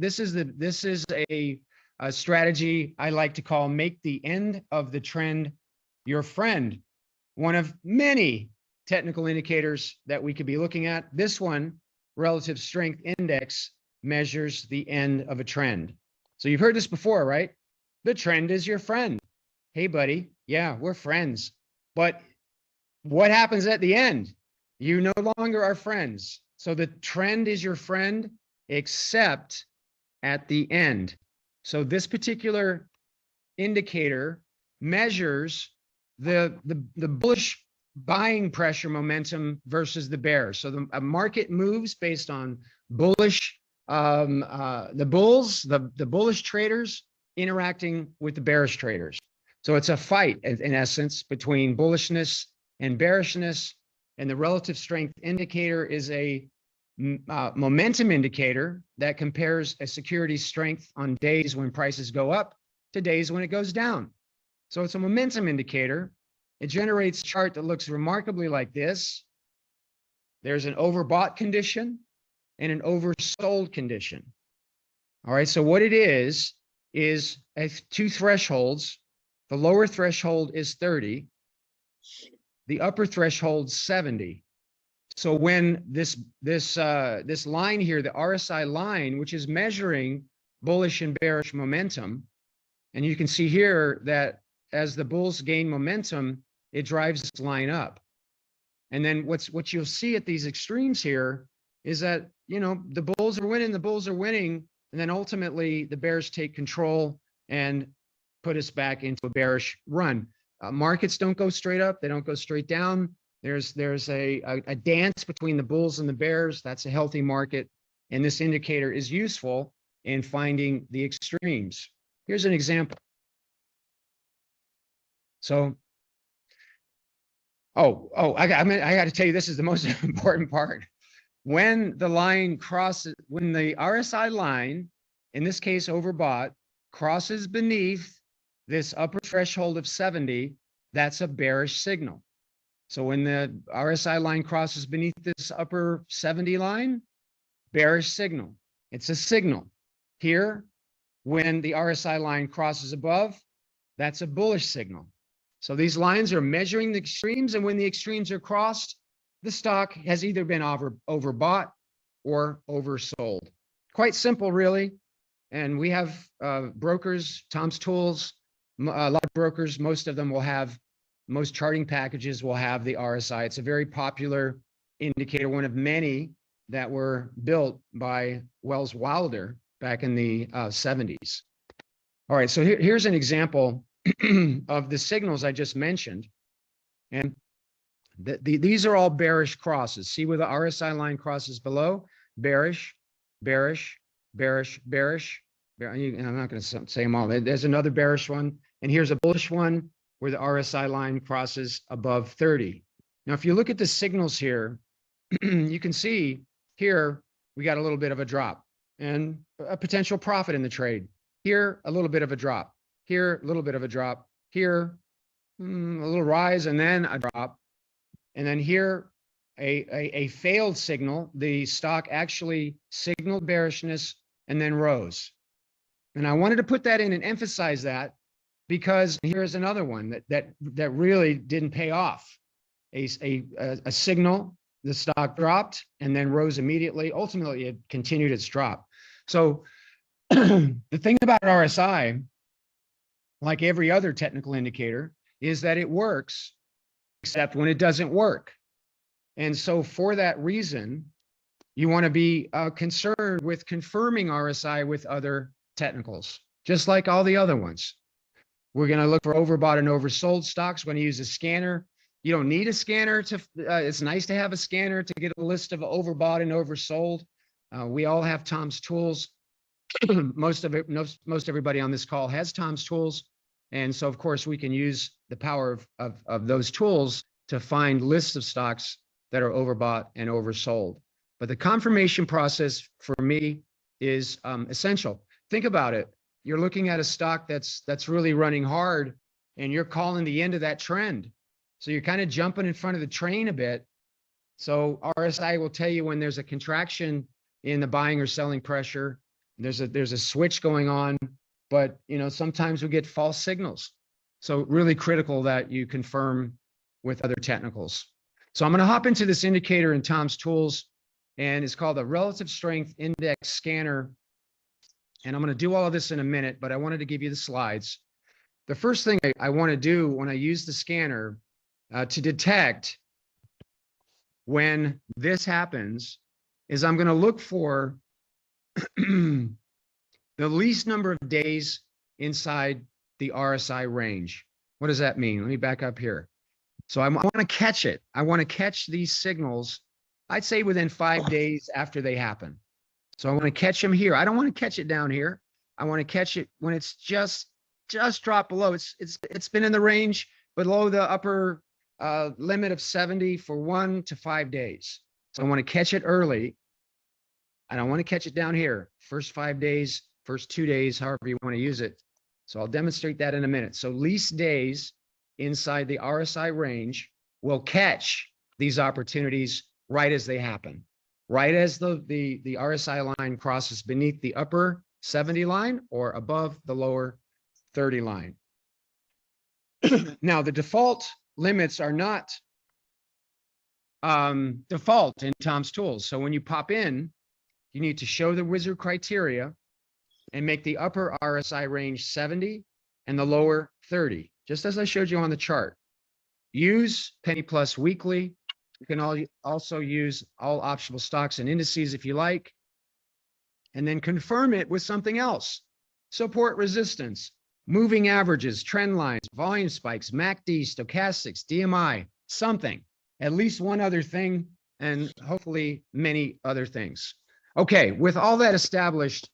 This is a strategy I like to call make the end of the trend your friend. One of many technical indicators that we could be looking at. This one, relative strength index, measures the end of a trend. So you've heard this before, right? The trend is your friend. Hey, buddy. Yeah, we're friends. But what happens at the end? You no longer are friends. So the trend is your friend, except at the end. So this particular indicator measures the bullish buying pressure momentum versus the bears. So a market moves based on bullish, the bulls, the bullish traders interacting with the bearish traders. So it's a fight in essence between bullishness and bearishness, and the relative strength indicator is a momentum indicator that compares a security's strength on days when prices go up to days when it goes down. So it's a momentum indicator. It generates a chart that looks remarkably like this. There's an overbought condition and an oversold condition. All right, so what it is two thresholds. The lower threshold is 30. The upper threshold 70. So when this line here, the RSI line, which is measuring bullish and bearish momentum, and you can see here that as the bulls gain momentum, it drives this line up. And then what you'll see at these extremes here is that, you know, the bulls are winning, and then ultimately the bears take control and put us back into a bearish run. Markets don't go straight up, they don't go straight down. There's a dance between the bulls and the bears. That's a healthy market, and this indicator is useful in finding the extremes. Here's an example. So, I got to tell you, this is the most important part. When the line crosses, when the RSI line, in this case overbought, crosses beneath this upper threshold of 70, that's a bearish signal. So when the RSI line crosses beneath this upper 70 line, bearish signal. It's a signal. Here, when the RSI line crosses above, that's a bullish signal. So these lines are measuring the extremes, and when the extremes are crossed, the stock has either been overbought or oversold. Quite simple, really. And we have brokers, Tom's Tools, a lot of brokers, most of them will have, most charting packages will have the RSI. It's a very popular indicator, one of many that were built by Wilder back in the 70s. All right, so here's an example of the signals I just mentioned. And these are all bearish crosses. See where the RSI line crosses below? Bearish, bearish, bearish, bearish. I'm not going to say them all. There's another bearish one. And here's a bullish one where the RSI line crosses above 30. Now, if you look at the signals here, you can see here we got a little bit of a drop and a potential profit in the trade. Here, a little bit of a drop. Here, a little bit of a drop. Here, a little rise and then a drop. And then here, a failed signal. The stock actually signaled bearishness and then rose. And I wanted to put that in and emphasize that, because here's another one that really didn't pay off. A signal, the stock dropped and then rose immediately. Ultimately, it continued its drop. So the thing about RSI, like every other technical indicator, is that it works, except when it doesn't work. And so for that reason, you want to be concerned with confirming RSI with other technicals, just like all the other ones. We're going to look for overbought and oversold stocks. We're going to use a scanner. You don't need a scanner to, it's nice to have a scanner to get a list of overbought and oversold. We all have Tom's Tools. Most everybody on this call has Tom's Tools. And so, of course, we can use the power of those tools to find lists of stocks that are overbought and oversold. But the confirmation process for me is essential. think about it. You're looking at a stock that's really running hard, and you're calling the end of that trend. So you're kind of jumping in front of the train a bit. So RSI will tell you when there's a contraction in the buying or selling pressure. There's a switch going on, but sometimes we get false signals. So really critical that you confirm with other technicals. So I'm going to hop into this indicator in Tom's tools, and it's called a relative strength index scanner. And I'm going to do all of this in a minute, but I wanted to give you the slides. The first thing I want to do when I use the scanner to detect when this happens is I'm going to look for the least number of days inside the RSI range. What does that mean? Let me back up here. So I want to catch it. I want to catch these signals, I'd say within 5 days after they happen. So I want to catch them here. I don't want to catch it down here. I want to catch it when it's just dropped below. It's been in the range below the upper limit of 70 for 1 to 5 days. So I want to catch it early. And I want to catch it down here, first 5 days, first 2 days, however you want to use it. So I'll demonstrate that in a minute. So least days inside the RSI range will catch these opportunities right as they happen, right as the RSI line crosses beneath the upper 70 line or above the lower 30 line. Now, the default limits are not default in Tom's tools. So when you pop in, you need to show the wizard criteria and make the upper RSI range 70 and the lower 30, just as I showed you on the chart. Use penny plus weekly. You can also use all optional stocks and indices if you like, and then confirm it with something else. Support, resistance, moving averages, trend lines, volume spikes, MACD, stochastics, DMI, something, at least one other thing, and hopefully many other things. Okay, with all that established,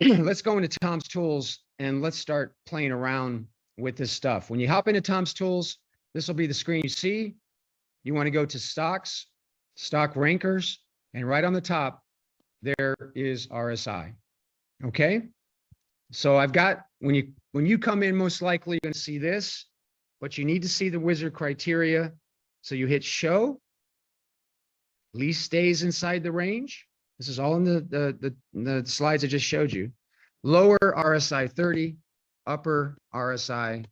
let's go into Tom's tools and let's start playing around with this stuff. When you hop into Tom's tools, this will be the screen you see. You want to go to stocks, stock rankers, and right on the top, there is RSI. Okay. So I've got, when you come in, most likely you're going to see this, but you need to see the wizard criteria. So you hit show, least days inside the range. This is all in the slides I just showed you. Lower RSI 30, upper RSI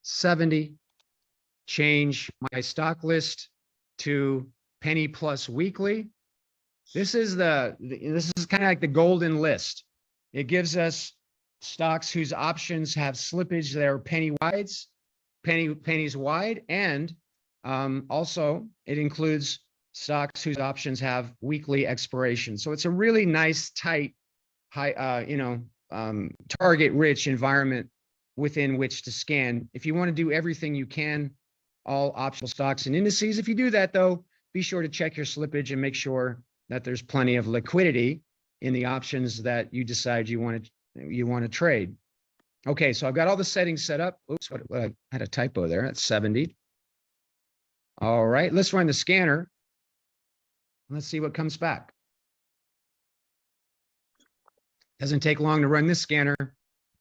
70. Change my stock list to penny plus weekly. This is kind of like the golden list. It gives us stocks whose options have slippage that are pennies wide, and also it includes stocks whose options have weekly expiration. So it's a really nice, tight, high, target-rich environment within which to scan. If you want to do everything you can, all optional stocks and indices. If you do that, though, be sure to check your slippage and make sure that there's plenty of liquidity in the options that you decide you want to trade. Okay, so I've got all the settings set up. Oops, I had a typo there. That's 70. All right, let's run the scanner. Let's see what comes back. Doesn't take long to run this scanner.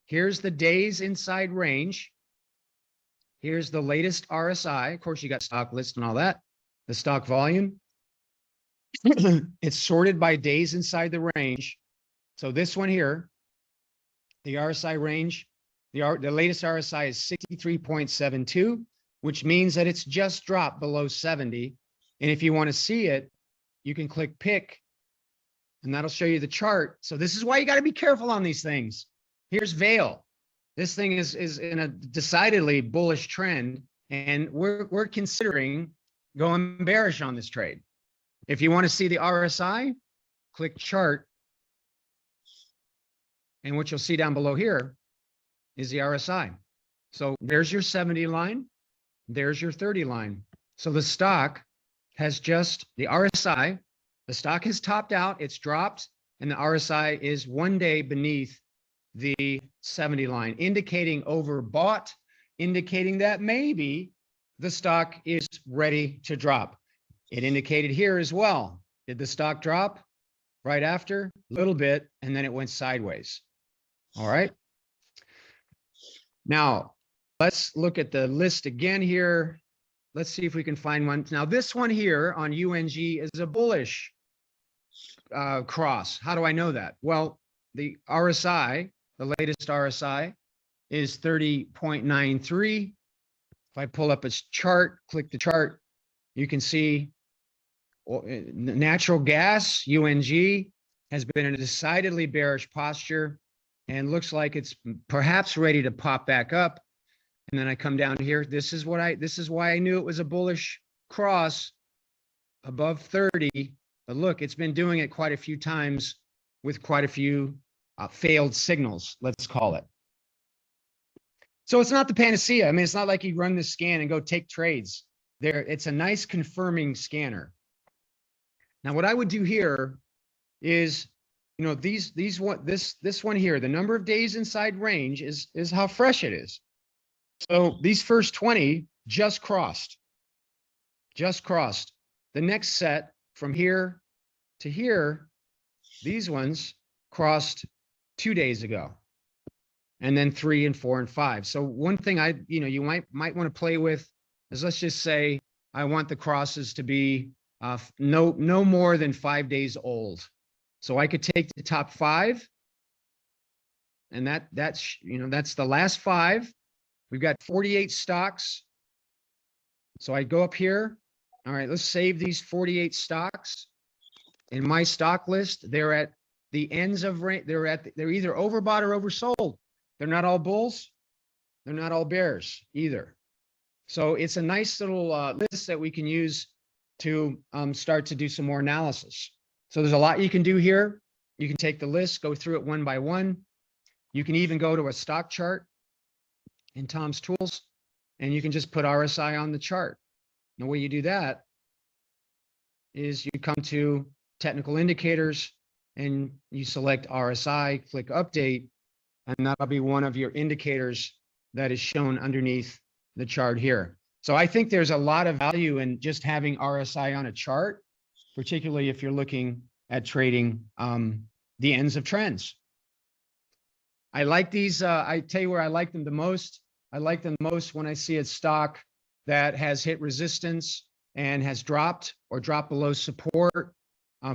Here's the days inside range. Here's the latest RSI. Of course, you got stock list and all that. The stock volume. It's sorted by days inside the range. So this one here, the RSI range, the latest RSI is 63.72, which means that it's just dropped below 70. And if you want to see it, you can click pick, and that'll show you the chart. So this is why you got to be careful on these things. Here's Vail. This thing is in a decidedly bullish trend, and we're considering going bearish on this trade. If you want to see the RSI, click chart, and what you'll see down below here is the RSI. So there's your 70 line, there's your 30 line. So the stock has just, the RSI, the stock has topped out, it's dropped, and the RSI is 1 day beneath the 70 line, indicating overbought, indicating that maybe the stock is ready to drop. It indicated here as well. Did the stock drop right after? A little bit, and then it went sideways. All right. Now, let's look at the list again here. Let's see if we can find one. Now, this one here on UNG is a bullish cross. How do I know that? Well, the RSI, the latest RSI, is 30.93. If I pull up its chart, click the chart, you can see natural gas, UNG, has been in a decidedly bearish posture and looks like it's perhaps ready to pop back up. And then I come down here. This is why I knew it was a bullish cross above 30. But look, it's been doing it quite a few times with quite a few failed signals, let's call it. So it's not the panacea. I mean, it's not like you run this scan and go take trades. There, it's a nice confirming scanner. Now, what I would do here is, you know, this one here, the number of days inside range is how fresh it is. So these first 20 just crossed. The next set from here to here, these ones crossed 2 days ago. And then 3 and 4 and 5. So one thing you might want to play with is, let's just say I want the crosses to be no more than 5 days old. So I could take the top 5, and that's the last 5. We've got 48 stocks. So I go up here. All right, let's save these 48 stocks. In my stock list, they're at the ends of range. They're either overbought or oversold. They're not all bulls. They're not all bears either. So it's a nice little list that we can use to start to do some more analysis. So there's a lot you can do here. You can take the list, go through it one by one. You can even go to a stock chart in Tom's tools, and you can just put RSI on the chart. The way you do that is you come to technical indicators and you select RSI, click update, and that'll be one of your indicators that is shown underneath the chart here. So I think there's a lot of value in just having RSI on a chart, particularly if you're looking at trading the ends of trends. I like these. I tell you where I like them the most. I like them most when I see a stock that has hit resistance and has dropped or dropped below support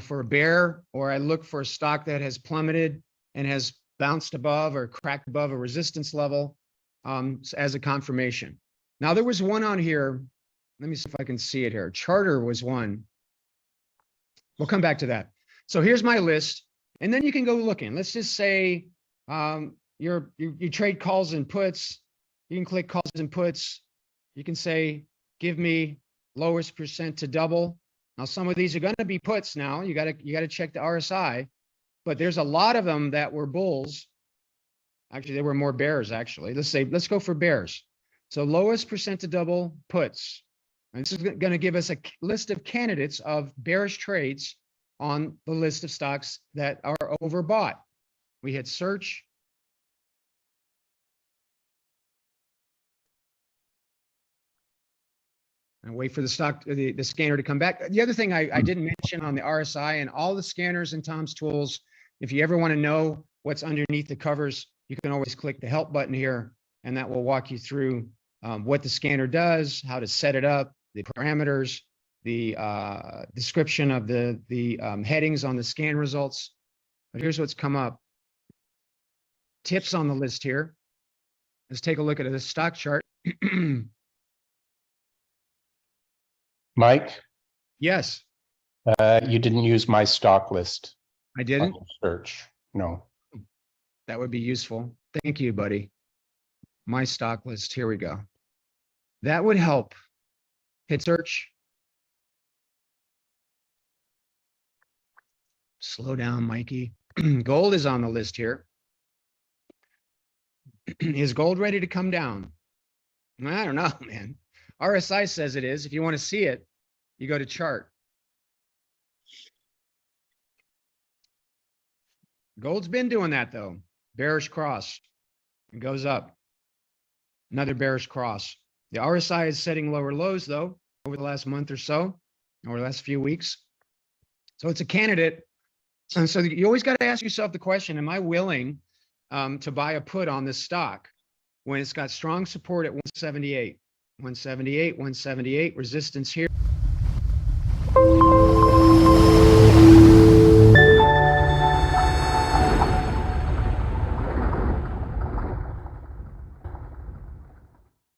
for a bear, or I look for a stock that has plummeted and has bounced above or cracked above a resistance level as a confirmation. Now, there was one on here. Let me see if I can see it here. Charter was one. We'll come back to that. So here's my list, and then you can go looking. Let's just say you trade calls and puts. You can click calls and puts. You can say, give me lowest percent to double. Now, some of these are going to be puts. Now you got to check the RSI, but there's a lot of them that were bulls. Actually, there were more bears. Actually, let's go for bears. So lowest percent to double puts. And this is going to give us a list of candidates of bearish trades on the list of stocks that are overbought. We hit search. And wait for the scanner to come back. The other thing I didn't mention on the RSI and all the scanners in Tom's tools, if you ever want to know what's underneath the covers, you can always click the help button here, and that will walk you through what the scanner does, how to set it up, the parameters, the description of the headings on the scan results. But here's what's come up. Tips on the list here. Let's take a look at the stock chart. Mike? Yes. You didn't use my stock list. I didn't? Search. No. That would be useful. Thank you, buddy. My stock list. Here we go. That would help. Hit search. Slow down, Mikey. Gold is on the list here. Is gold ready to come down? I don't know, man. RSI says it is. If you want to see it, you go to chart. Gold's been doing that though. Bearish cross. It goes up. Another bearish cross. The RSI is setting lower lows though over the last month or so, or the last few weeks. So it's a candidate. And so you always got to ask yourself the question, am I willing to buy a put on this stock when it's got strong support at 178, 178, 178, resistance here.